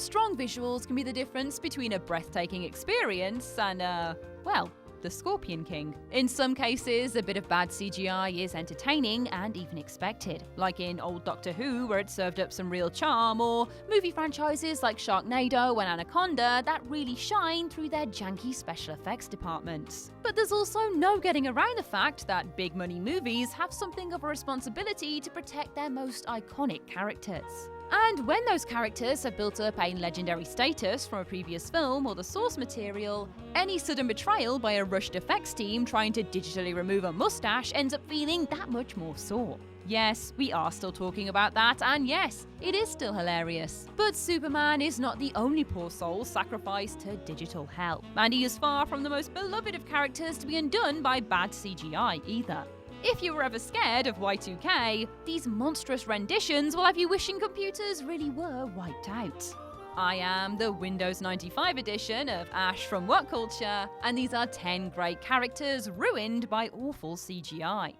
Strong visuals can be the difference between a breathtaking experience and well, the Scorpion King. In some cases, a bit of bad CGI is entertaining and even expected, like in old Doctor Who where it served up some real charm, or movie franchises like Sharknado and Anaconda that really shine through their janky special effects departments. But there's also no getting around the fact that big money movies have something of a responsibility to protect their most iconic characters. And when those characters have built up a legendary status from a previous film or the source material, any sudden betrayal by a rushed effects team trying to digitally remove a mustache ends up feeling that much more sore. Yes, we are still talking about that, and yes, it is still hilarious. But Superman is not the only poor soul sacrificed to digital hell, and he is far from the most beloved of characters to be undone by bad CGI either. If you were ever scared of Y2K, these monstrous renditions will have you wishing computers really were wiped out. I am the Windows 95 edition of Ash from What Culture, and these are 10 great characters ruined by awful CGI.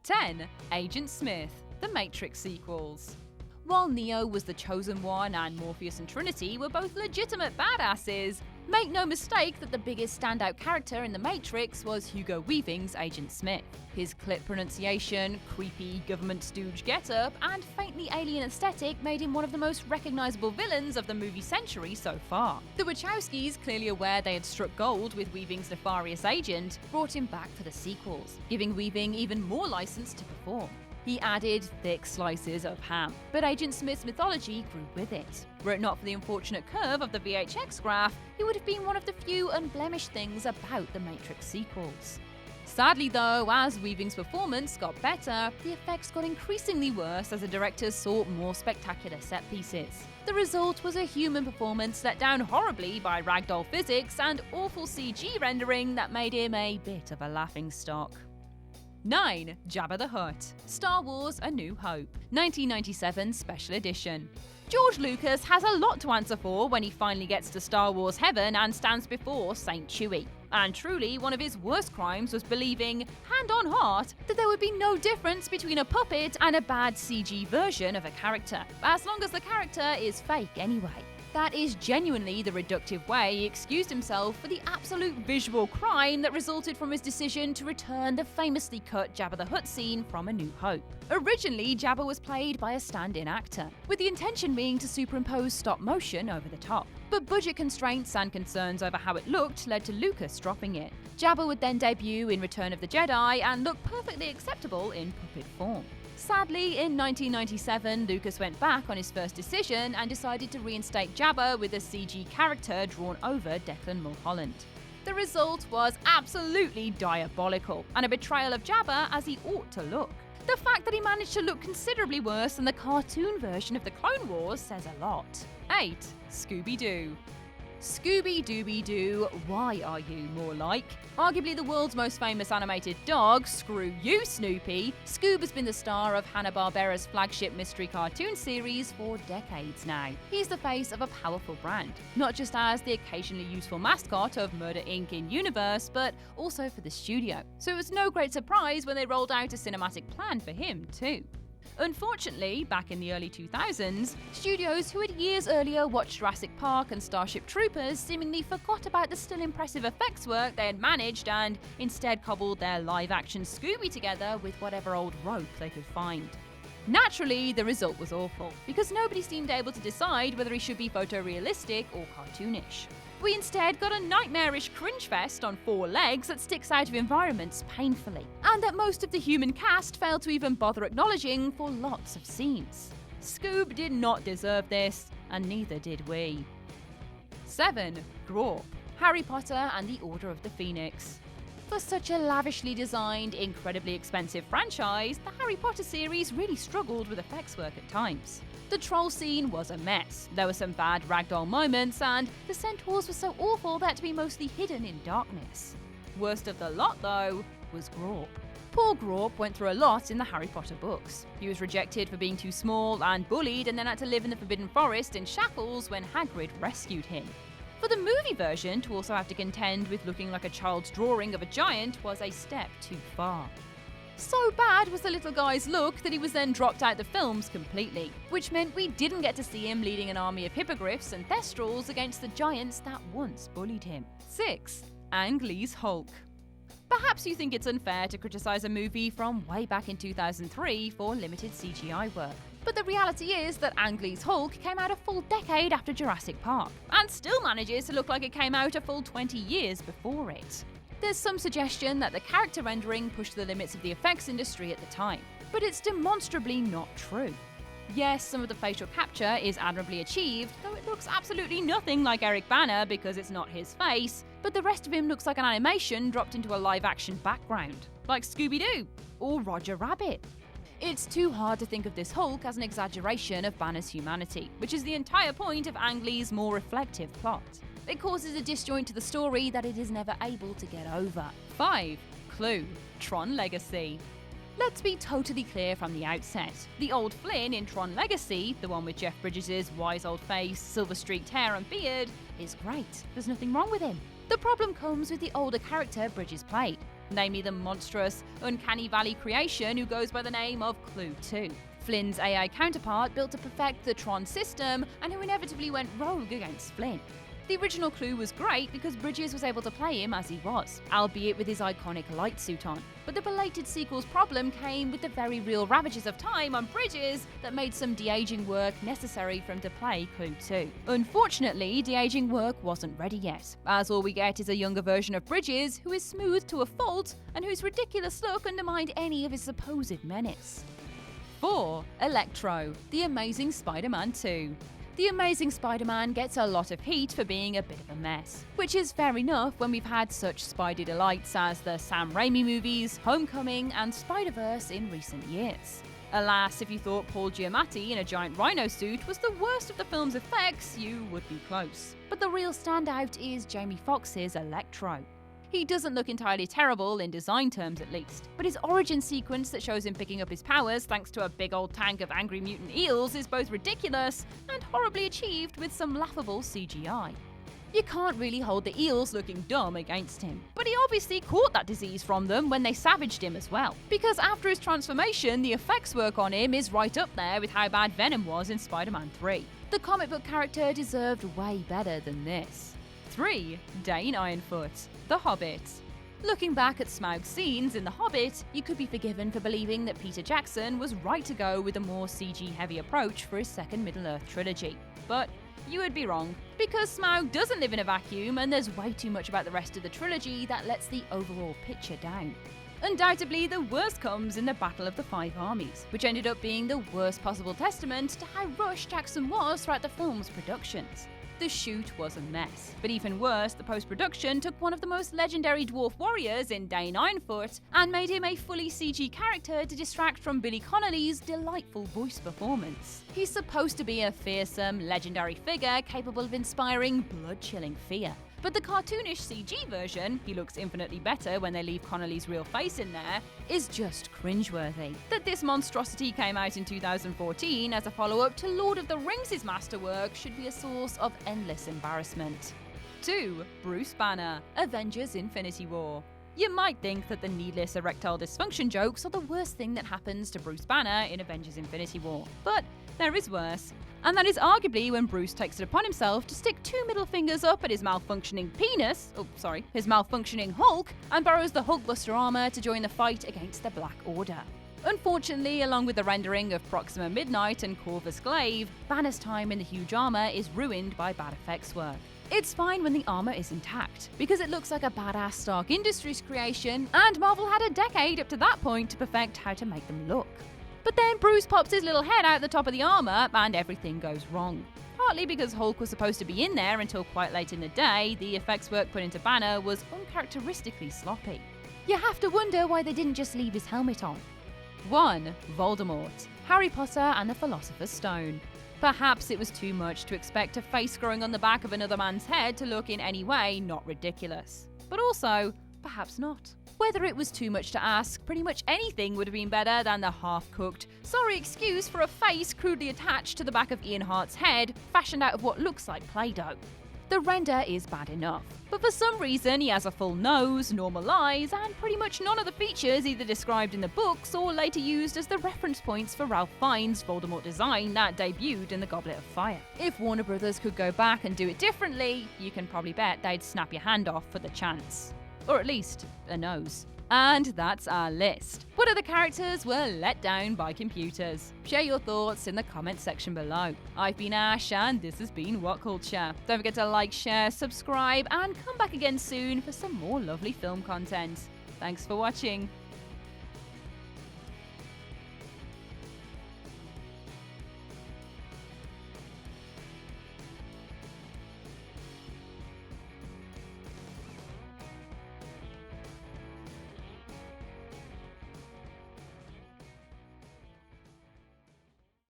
10. Agent Smith, The Matrix sequels. While Neo was the chosen one and Morpheus and Trinity were both legitimate badasses, make no mistake that the biggest standout character in The Matrix was Hugo Weaving's Agent Smith. His clip pronunciation, creepy government stooge getup, and faintly alien aesthetic made him one of the most recognisable villains of the movie century so far. The Wachowskis, clearly aware they had struck gold with Weaving's nefarious agent, brought him back for the sequels, giving Weaving even more license to perform. He added thick slices of ham, but Agent Smith's mythology grew with it. Were it not for the unfortunate curve of the VHX graph, he would have been one of the few unblemished things about the Matrix sequels. Sadly though, as Weaving's performance got better, the effects got increasingly worse as the directors sought more spectacular set pieces. The result was a human performance let down horribly by ragdoll physics and awful CG rendering that made him a bit of a laughingstock. 9. Jabba the Hutt, Star Wars: A New Hope, 1997 Special Edition. George Lucas has a lot to answer for when he finally gets to Star Wars heaven and stands before Saint Chewie. And truly, one of his worst crimes was believing, hand on heart, that there would be no difference between a puppet and a bad CG version of a character, as long as the character is fake anyway. That is genuinely the reductive way he excused himself for the absolute visual crime that resulted from his decision to return the famously cut Jabba the Hutt scene from A New Hope. Originally, Jabba was played by a stand-in actor, with the intention being to superimpose stop motion over the top. But budget constraints and concerns over how it looked led to Lucas dropping it. Jabba would then debut in Return of the Jedi and look perfectly acceptable in puppet form. Sadly, in 1997, Lucas went back on his first decision and decided to reinstate Jabba with a CG character drawn over Declan Mulholland. The result was absolutely diabolical, and a betrayal of Jabba as he ought to look. The fact that he managed to look considerably worse than the cartoon version of the Clone Wars says a lot. 8. Scooby-Doo. Scooby-Dooby-Doo, why are you more like? Arguably the world's most famous animated dog, screw you Snoopy, Scoob has been the star of Hanna-Barbera's flagship mystery cartoon series for decades now. He's the face of a powerful brand, not just as the occasionally useful mascot of Murder Inc. in universe, but also for the studio. So it was no great surprise when they rolled out a cinematic plan for him too. Unfortunately, back in the early 2000s, studios who had years earlier watched Jurassic Park and Starship Troopers seemingly forgot about the still impressive effects work they had managed and instead cobbled their live-action Scooby together with whatever old rope they could find. Naturally, the result was awful, because nobody seemed able to decide whether he should be photorealistic or cartoonish. We instead got a nightmarish cringe fest on 4 legs that sticks out of environments painfully, and that most of the human cast failed to even bother acknowledging for lots of scenes. Scoob did not deserve this, and neither did we. 7. Grawp, Harry Potter and the Order of the Phoenix. For such a lavishly designed, incredibly expensive franchise, the Harry Potter series really struggled with effects work at times. The troll scene was a mess, there were some bad ragdoll moments, and the centaurs were so awful they had to be mostly hidden in darkness. Worst of the lot, though, was Grawp. Poor Grawp went through a lot in the Harry Potter books. He was rejected for being too small and bullied, and then had to live in the Forbidden Forest in shackles when Hagrid rescued him. For the movie version to also have to contend with looking like a child's drawing of a giant was a step too far. So bad was the little guy's look that he was then dropped out the films completely, which meant we didn't get to see him leading an army of hippogriffs and thestrals against the giants that once bullied him. 6. Ang Lee's Hulk. Perhaps you think it's unfair to criticize a movie from way back in 2003 for limited CGI work. But the reality is that Ang Lee's Hulk came out a full decade after Jurassic Park, and still manages to look like it came out a full 20 years before it. There's some suggestion that the character rendering pushed the limits of the effects industry at the time, but it's demonstrably not true. Yes, some of the facial capture is admirably achieved, though it looks absolutely nothing like Eric Bana because it's not his face, but the rest of him looks like an animation dropped into a live-action background, like Scooby-Doo or Roger Rabbit. It's too hard to think of this Hulk as an exaggeration of Banner's humanity, which is the entire point of Ang Lee's more reflective plot. It causes a disjoint to the story that it is never able to get over. 5. Clue. Tron Legacy. Let's be totally clear from the outset. The old Flynn in Tron Legacy, the one with Jeff Bridges' wise old face, silver-streaked hair and beard, is great. There's nothing wrong with him. The problem comes with the older character Bridges played, namely the monstrous, uncanny valley creation who goes by the name of Clue 2. Flynn's AI counterpart built to perfect the Tron system and who inevitably went rogue against Flynn. The original Clue was great because Bridges was able to play him as he was, albeit with his iconic light suit on. But the belated sequel's problem came with the very real ravages of time on Bridges that made some de-aging work necessary for him to play Clue 2. Unfortunately, de-aging work wasn't ready yet, as all we get is a younger version of Bridges who is smooth to a fault and whose ridiculous look undermined any of his supposed menace. 4. Electro, The Amazing Spider-Man 2. The Amazing Spider-Man gets a lot of heat for being a bit of a mess, which is fair enough when we've had such Spidey delights as the Sam Raimi movies, Homecoming, and Spider-Verse in recent years. Alas, if you thought Paul Giamatti in a giant rhino suit was the worst of the film's effects, you would be close. But the real standout is Jamie Foxx's Electro. He doesn't look entirely terrible in design terms at least, but his origin sequence that shows him picking up his powers thanks to a big old tank of angry mutant eels is both ridiculous and horribly achieved with some laughable CGI. You can't really hold the eels looking dumb against him, but he obviously caught that disease from them when they savaged him as well, because after his transformation, the effects work on him is right up there with how bad Venom was in Spider-Man 3. The comic book character deserved way better than this. 3. DAIN Ironfoot, The Hobbit. Looking back at Smaug's scenes in The Hobbit, you could be forgiven for believing that Peter Jackson was right to go with a more CG-heavy approach for his second Middle-earth trilogy. But you would be wrong, because Smaug doesn't live in a vacuum and there's way too much about the rest of the trilogy that lets the overall picture down. Undoubtedly, the worst comes in the Battle of the Five Armies, which ended up being the worst possible testament to how rushed Jackson was throughout the film's productions. The shoot was a mess, but even worse, the post-production took one of the most legendary dwarf warriors in DAIN Ironfoot and made him a fully CG character to distract from Billy Connolly's delightful voice performance. He's supposed to be a fearsome, legendary figure capable of inspiring blood-chilling fear. But the cartoonish CG version, he looks infinitely better when they leave Connolly's real face in there, is just cringeworthy. That this monstrosity came out in 2014 as a follow-up to Lord of the Rings' masterwork should be a source of endless embarrassment. 2. Bruce Banner, Avengers Infinity War. You might think that the needless erectile dysfunction jokes are the worst thing that happens to Bruce Banner in Avengers Infinity War, but there is worse. And that is arguably when Bruce takes it upon himself to stick 2 middle fingers up at his malfunctioning his malfunctioning Hulk, and borrows the Hulkbuster armor to join the fight against the Black Order. Unfortunately, along with the rendering of Proxima Midnight and Corvus Glaive, Banner's time in the huge armor is ruined by bad effects work. It's fine when the armor is intact, because it looks like a badass Stark Industries creation, and Marvel had a decade up to that point to perfect how to make them look. But then Bruce pops his little head out the top of the armor and everything goes wrong. Partly because Hulk was supposed to be in there until quite late in the day, the effects work put into Banner was uncharacteristically sloppy. You have to wonder why they didn't just leave his helmet on. 1. Voldemort, Harry Potter and the Philosopher's Stone. Perhaps it was too much to expect a face growing on the back of another man's head to look in any way not ridiculous. But also, perhaps not. Whether it was too much to ask, pretty much anything would have been better than the half-cooked, sorry excuse for a face crudely attached to the back of Ian Hart's head, fashioned out of what looks like Play-Doh. the render is bad enough. But for some reason, he has a full nose, normal eyes, and pretty much none of the features either described in the books or later used as the reference points for Ralph Fiennes' Voldemort design that debuted in The Goblet of Fire. If Warner Brothers could go back and do it differently, you can probably bet they'd snap your hand off for the chance. Or at least, a nose. And that's our list. What other characters were let down by computers? Share your thoughts in the comment section below. I've been Ash, and this has been What Culture. Don't forget to like, share, subscribe, and come back again soon for some more lovely film content. Thanks for watching.